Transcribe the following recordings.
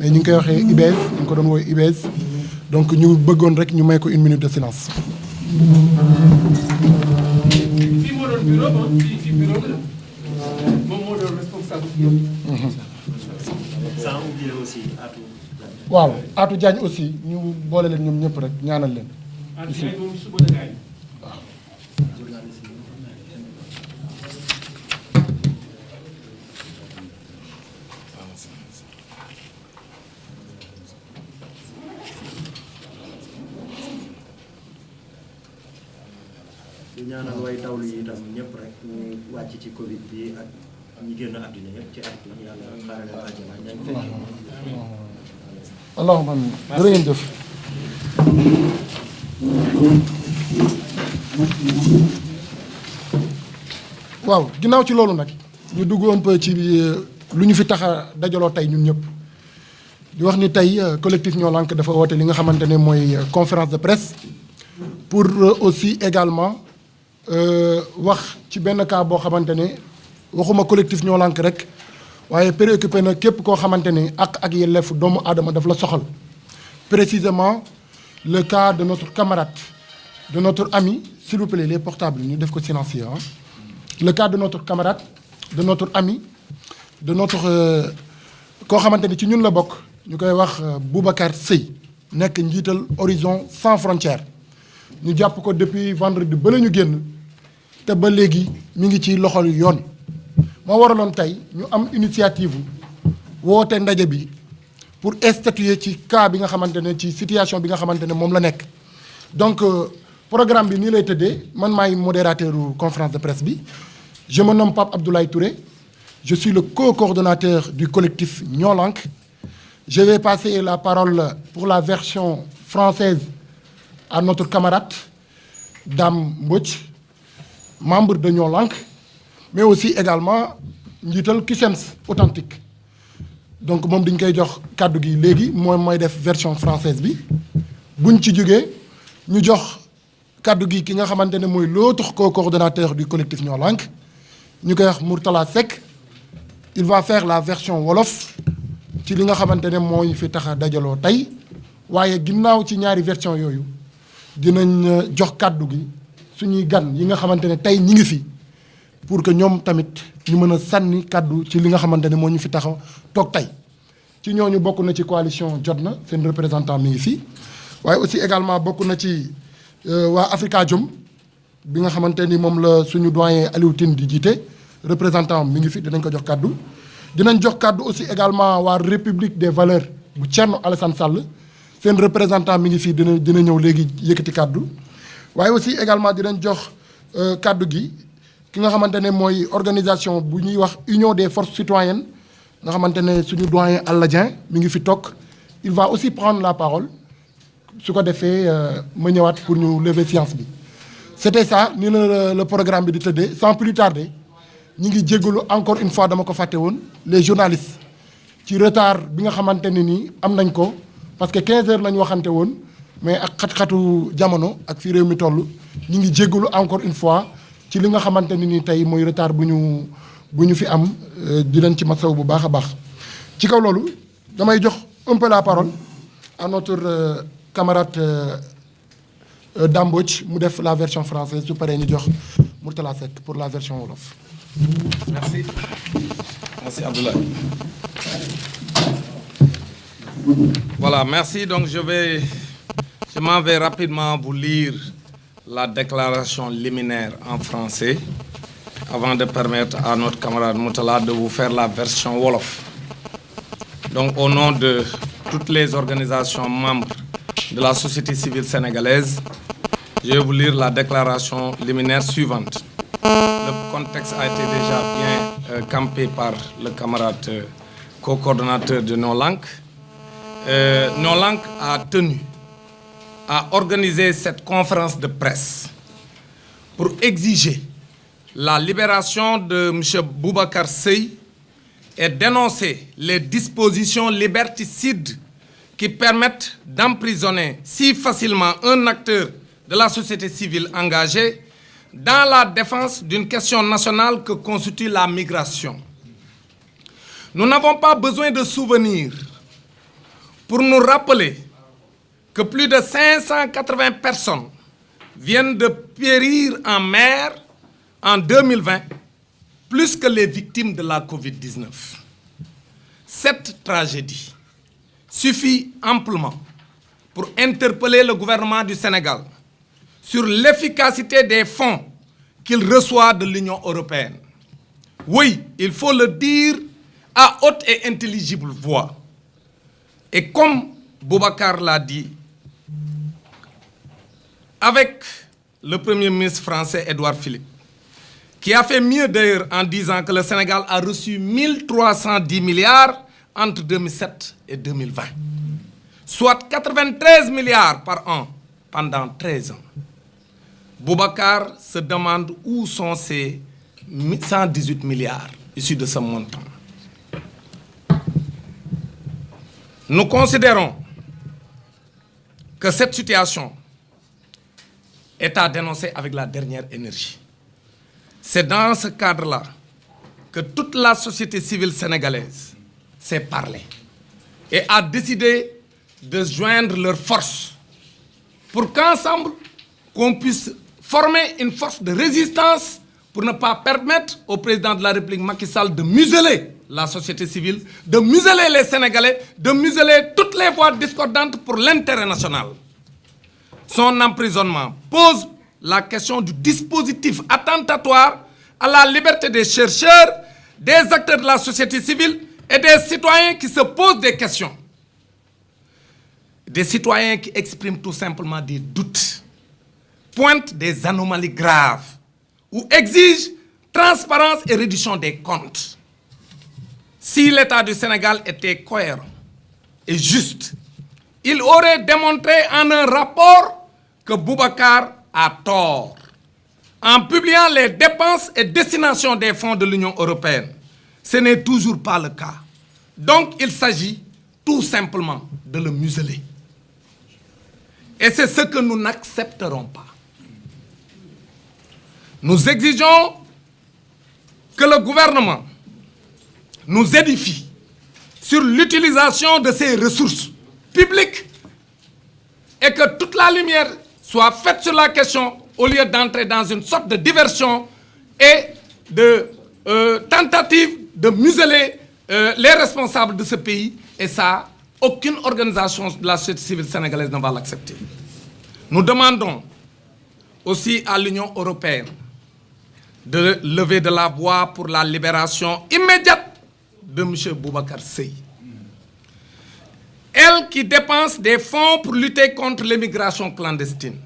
mais ñu ngi koy waxee IBS ñu ngi ko doon woowee IBS donc ñu bëggoon rek ñu may ko 1 minute de silence. fii moo doon bureau fii bureau la moom moo doon responsable. sans oublier aussi Atou. waaw Atou Diagne aussi ñu boole leen ñoom ñëpp rek ñaanal leen. Atou Diagne moom suba la gaañ. di ñaanal way dawlu yi itam ñëpp rek ñu wàcc ci Covid bi ak ñi génn àdduna yëpp ci at bi yàlla xaaral leen àjjana ñañ fekk. allahumma amiin jërë ngeen jëf. waaw ginnaaw ci loolu nag ñu dugg un peu ci lu ñu fi tax a dajaloo tey ñun ñëpp di wax ni tey collectif Ñoo Lank dafa woote li nga xamante ne mooy conférence de presse pour aussi également wax ci benn cas boo xamante ne waxuma collectif Ñoo Lank rek waaye préoccupé na képp koo xamante ne ak yelleef doomu aadama daf la soxal précisément le cas de notre camarade de notre ami s'il vous plaît les portables ñu def ko silencieux ah le cas de notre camarade de notre ami de notre koo xamante ni ci ñun la bokk ñu koy wax Boubacar Seye nekk njiital Horizon Sans Frontières ñu jàpp ko depuis vendredi ba la ñu génn te ba léegi mi ngi ci loxol yoon moo waraloon tey ñu am initiative woote ndaje bi pour statuer ci cas bi nga xamante ne ci situation bi nga xamante ne moom la nekk donc programme bi nii lay tëddee man maay modérateur conférence de presse bi je me nomme Pape Abdoulaye Touré je suis le co-coordonnateur du collectif Ñoo Lank je vais passer la parole pour la version française à notre camarade Dame Mbodj membre de Ñoo Lank mais aussi également njiital Cusems authentique donc moom dañ koy jox kàddu gi léegi mooy def version française bi buñ ci jógee ñu jox kàddu gi ki nga xamante ne mooy l'autre co-coordonnateur du collectif Ñoo Lank ñu koy wax Mourtala Seck il va faire la version wolof ci li nga xamante ne mooy fi tax a dajaloo tey waaye ginnaaw ci ñaari version yooyu dinañ jox kàddu gi suñuy gan yi nga xamante ne tey ñi ngi fi pour que ñoom tamit ñu mën a sànni kàddu ci li nga xamante ne moo ñu fi taxaw toog tey ci ñooñu bokk na ci coalition Jotna seen représentant mi ngi fi waaye aussi également bokk na ci waa Afrikajom bi nga xamante ni moom la suñu doyen Aliou Tine di jiite représentant mi ngi fi dinañ ko jox kàddu dinañ jox kàddu aussi également waa République des valeurs bu Thierno Alassane Sall seen représentant mi ngi fii dina ñëw léegi yëkkati kàddu waaye aussi également dinañ jox kàddu gi ki nga xamante ne mooy organisation bu ñuy wax Union des forces citoyennes nga xamante ne suñu doyen Alla Dieng mi ngi fi toog il va aussi prendre la parole su ko defee ma ñëwaat pour ñu lever séance bi c'était ça ni la le programme bi di tëddee sans plus tarder ñi ngi jéggalu encore une fois dama ko fàtte woon les journalistes ci retard bi nga xamante ne nii am nañ ko parce que 15 heures lañ waxante woon mais ak xat-xatu jamono ak fi réew mi toll ñi ngi jéggalu encore une fois ci li nga xamante ne nii tey mooy retard bu ñu fi am di leen ci masaw bu baax a baax ci kaw loolu damay jox un peu la parole à notre camarade Dame Mbodj mu def la version française su paree ñu jox Mourtala Seck pour la version wolof. Merci. Merci Abdoulaye. Voilà, merci. Donc je m'en vais rapidement vous lire la déclaration liminaire en français avant de permettre à notre camarade Mourtala de vous faire la version wolof. Donc au nom de toutes les organisations membres de la société civile sénégalaise, je vais vous lire la déclaration liminaire suivante. Le contexte a été déjà bien campé par le camarade co-coordonnateur de Ñoo Lank. Ñoo Lank a tenu à organiser cette conférence de presse pour exiger la libération de M. Boubacar Seye et dénoncer les dispositions liberticides qui permettent d'emprisonner si facilement un acteur de la société civile engagé dans la défense d'une question nationale que constitue la migration. Nous n'avons pas besoin de souvenirs pour nous rappeler que plus de 580 personnes viennent de périr en mer en 2020, plus que les victimes de la Covid-19. Cette tragédie suffit amplement pour interpeller le gouvernement du Sénégal sur l'efficacité des fonds qu'il reçoit de l'Union européenne. Oui, il faut le dire à haute et intelligible voix. Et comme Boubacar l'a dit, avec le Premier ministre français Édouard Philippe, qui a fait mieux d'ailleurs en disant que le Sénégal a reçu 1310 milliards entre 2007 et 2020, soit 93 milliards par an pendant 13 ans. Boubacar se demande où sont ces 118 milliards issus de ce montant. Nous considérons que cette situation est à dénoncer avec la dernière énergie. C'est dans ce cadre-là que toute la société civile sénégalaise s'est parlé et a décidé de joindre leurs forces pour qu'ensemble, qu'on puisse former une force de résistance pour ne pas permettre au président de la République Macky Sall de museler la société civile, de museler les Sénégalais, de museler toutes les voix discordantes pour l'intérêt national. Son emprisonnement pose la question du dispositif attentatoire à la liberté des chercheurs, des acteurs de la société civile et des citoyens qui se posent des questions. Des citoyens qui expriment tout simplement des doutes, pointent des anomalies graves ou exigent transparence et réduction des comptes. Si l'État du Sénégal était cohérent et juste, il aurait démontré en un rapport que Boubacar a tort en publiant les dépenses et destinations des fonds de l'Union européenne. Ce n'est toujours pas le cas. Donc il s'agit tout simplement de le museler. Et c'est ce que nous n'accepterons pas. Nous exigeons que le gouvernement nous édifie sur l'utilisation de ces ressources publiques et que toute la lumière soit faite sur la question au lieu d'entrer dans une sorte de diversion et de tentative de museler les responsables de ce pays. Et ça, aucune organisation de la société civile sénégalaise ne va l'accepter. Nous demandons aussi à l'Union européenne de lever de la voix pour la libération immédiate de M. Boubacar Seye. Elle qui dépense des fonds pour lutter contre l'immigration clandestine,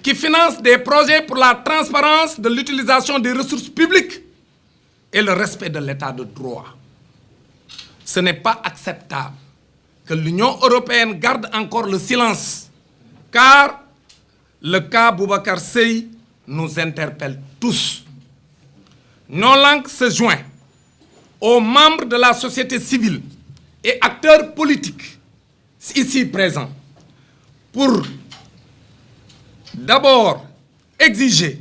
qui finance des projets pour la transparence de l'utilisation des ressources publiques et le respect de l'état de droit. Ce n'est pas acceptable que l'Union européenne garde encore le silence, car le cas Boubacar Seye nous interpelle tous. Non-Langue se joint aux membres de la société civile et acteurs politiques ici présents pour d'abord exiger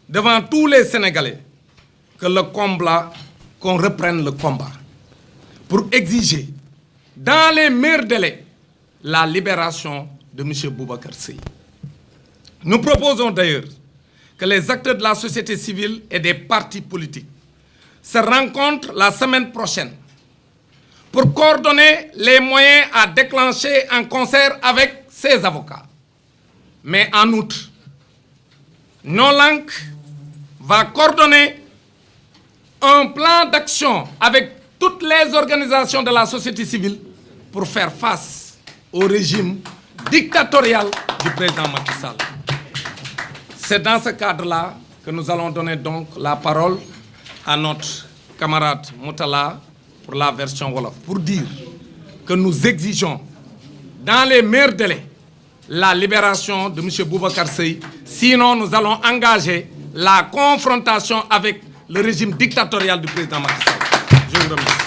devant tous les Sénégalais que qu'on reprenne le combat, pour exiger dans les meilleurs délais la libération de M. Boubacar Seye. Nous proposons d'ailleurs que les acteurs de la société civile et des partis politiques se rencontrent la semaine prochaine pour coordonner les moyens à déclencher en concert avec ses avocats. Mais en outre, Non-Langue va coordonner un plan d'action avec toutes les organisations de la société civile pour faire face au régime dictatorial du président Macky Sall. C'est dans ce cadre-là que nous allons donner donc la parole à notre camarade Moutala pour la version Wolof, pour dire que nous exigeons dans les meilleurs délais la libération de M. Boubacar Seye, sinon nous allons engager la confrontation avec le régime dictatorial du président Macky Sall. Je vous remercie.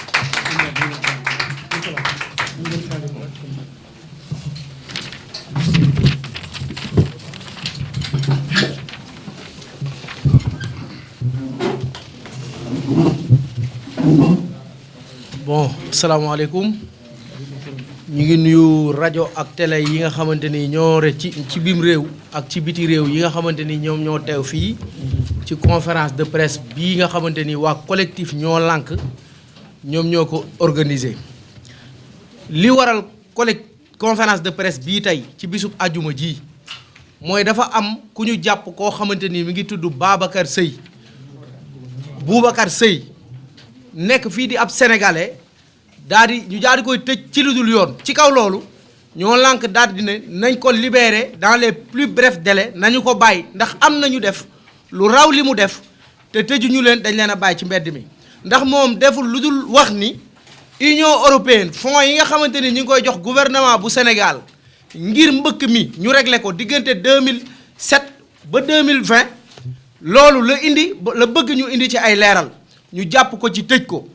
Bon, salam alaikum. ñu ngi nuyu rajo ak télé yi nga xamante ni ñoo ci biim réew ak ci biti réew yi nga xamante ni ñoom ñoo teew fii ci conférence de presse bii nga xamante ni waa collectif ñoo lànk ñoom ñoo ko organisé. li waral conférence de presse bii tey ci bisub àjjuma ji mooy dafa am ku ñu jàpp koo xamante ni mi ngi tudd Boubacar Seye nekk fii di ab sénégalais ñu daal di koy tëj ci lu dul yoon. ci kaw loolu ñoo lànk daal di ne nañ ko libérer dans les plus brefs délais nañu ko bàyyi ndax am nañu def lu raw li mu def te tëjuñu leen dañ leen a bàyyi ci mbedd mi. ndax moom deful lu dul wax ni Union européenne fonds yi nga xamante ni ñu ngi koy jox gouvernement bu Sénégal ngir mbëkk mi ñu réglé ko diggante 2007 ba 2020 loolu la bëgg ñu indi ci ay leeral ñu jàpp ko ci tëj ko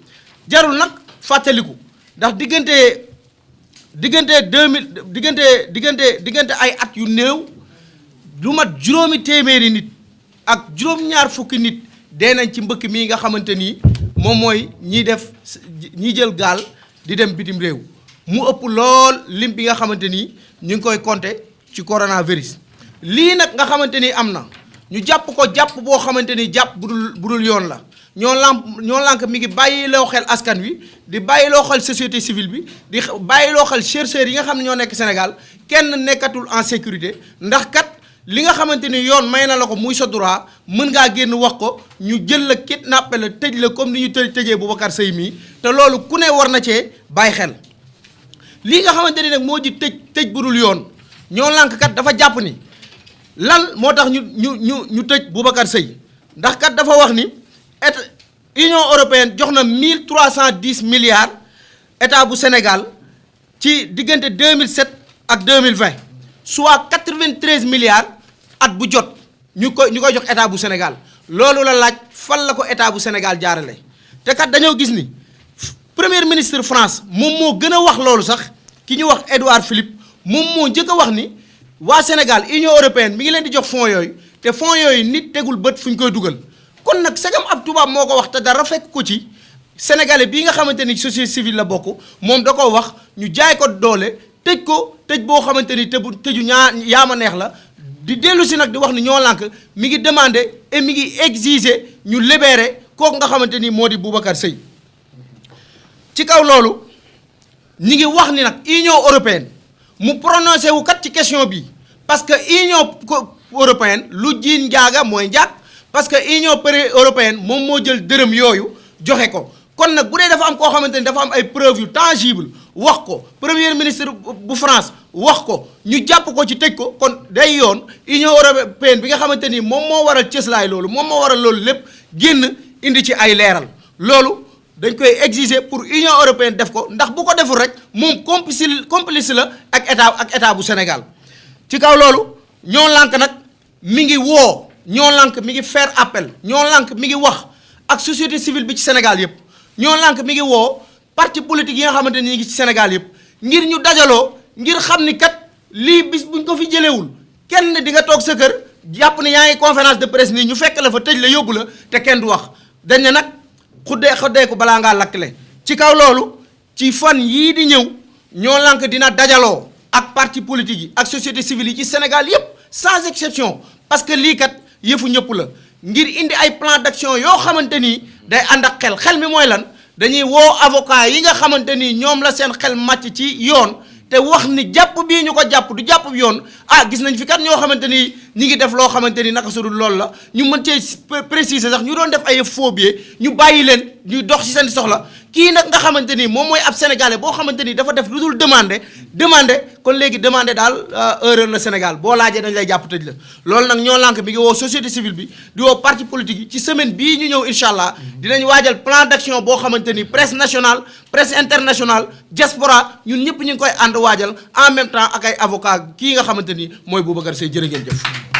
jarul nag fàttaliku ndax diggante ay at yu néew du mat juróomi téeméeri nit ak juróom-ñaar fukki nit dee nañ ci mbëkk mii nga xamante ni moom mooy ñiy jël gaal di dem bitim réew mu ëpp lool lim bi nga xamante ni ñu ngi koy compter ci coronavirus. lii nag nga xamante ni am na ñu jàpp ko jàpp boo xamante ni jàpp bu dul yoon la ñoo lànk mi ngi bàyyiloo xel askan wi di bàyyiloo xel société civile bi di bàyyiloo xel chercheurs yi nga xam ne ñoo nekk Sénégal kenn nekkatul en sécurité ndax kat. li nga xamante ni yoon may na la ko muy sa droit mën ngaa génn wax ko ñu jël la kidnappé la tëj la comme ni ñu tëjee Boubacar Seye mii te loolu ku ne war na cee bàyyi xel. lii nga xamante ni nag moo ji tëj bu dul yoon ñoo lànk kat dafa jàpp ni lan moo tax ñu tëj Boubacar Seye ndax kat dafa wax ni Union européenne jox na 1310 milliards état bu Sénégal ci diggante 2007 ak 2020 soit 93 milliards. at bu jot ñu koy jox état bu Sénégal loolu la laaj fan la ko état bu Sénégal jaarale te kat dañoo gis ni premier ministre France moom moo gën a wax loolu sax ki ñu wax Édouard Philippe moom moo njëkk a wax ni waa Sénégal Union européenne mi ngi leen di jox fonds yooyu te fonds yooyu nit tegul bët fu ñu koy dugal kon nag sagam ab tubaab moo ko wax te dara fekk ko ci sénégalais bii nga xamante ni société civile la bokk moom da ko wax ñu jaay ko doole tëj ko tëj boo xamante ni tëju yaama neex la. di dellu si nag di wax ni ñoo lànk mi ngi demandé et mi ngi exiger ñu libérer kooku nga xamante ni moo di Boubacar Seye ci kaw loolu ñi ngi wax ni nag Union européenne mu prononcé wu kat ci question bi parce que Union européenne lu jiin njaaga mooy njaag parce que Union européenne moom moo jël dërëm yooyu joxe ko kon nag bu dee dafa am koo xamante ni dafa am ay preuves yu tangible wax ko premier ministre bu France wax ko ñu jàpp ko ci tëj ko kon day yoon Union européenne bi nga xamante ni moom moo waral cëslaay loolu moom moo waral loolu lépp génn indi ci ay leeral loolu dañ koy exiger pour Union européenne def ko ndax bu ko deful rek moom complice la ak état bu Sénégal ci kaw loolu ñoo lànk nag mi ngi woo ñoo lànk mi ngi faire appel ñoo lànk mi ngi wax ak société civile bi ci Sénégal yëpp ñoo lànk mi ngi woo parti politique yi nga xamante ni ñu ngi ci Sénégal yëpp ngir ñu dajaloo ngir xam ni kat lii bis buñ ko fi jëlewul kenn di nga toog sa kër jàpp ne yaa ngi conférence de presse nii ñu fekk la fa tëj la yóbbu la te kenn du wax dañ ne nag xuddee ko balaa ngaa lakkle ci kaw loolu ci fan yii di ñëw ñoo lànk dina dajaloo ak parti politique yi ak société civile yi ci Sénégal yëpp sans exception parce que lii kat yëfu ñëpp la ngir indi ay plan d'action yoo xamante ni day ànd ak xel mi mooy lan dañuy woo avocat yi nga xamante ni ñoom la seen xel màcc ci yoon te wax ni jàpp bii ñu ko jàpp du jàpp yoon gis nañ fi kat ñoo xamante ni ñi ngi def loo xamante ni naka sudul loolu la ñu mën cee préciser sax ñu doon def ay faux billets ñu bàyyi leen ñuy dox ci seen soxla kii nag nga xamante ni moom mooy ab sénégalais boo xamante ni dafa def lu dul demandé kon léegi demandé daal erreur la Sénégal boo laajee dañ lay jàpp tëj la loolu nag ñoo lànk bi ngi woo société civile bi di woo parti politique yi ci semaine bii ñu ñëw incha allah dinañ waajal plan d'action boo xamante ni presse nationale presse internationale diaspora ñun ñëpp ñu ngi koy ànd waajal en même temps ak ay avocat kii nga xamante ni mooy Boubacar Seye jërë ngeen jëf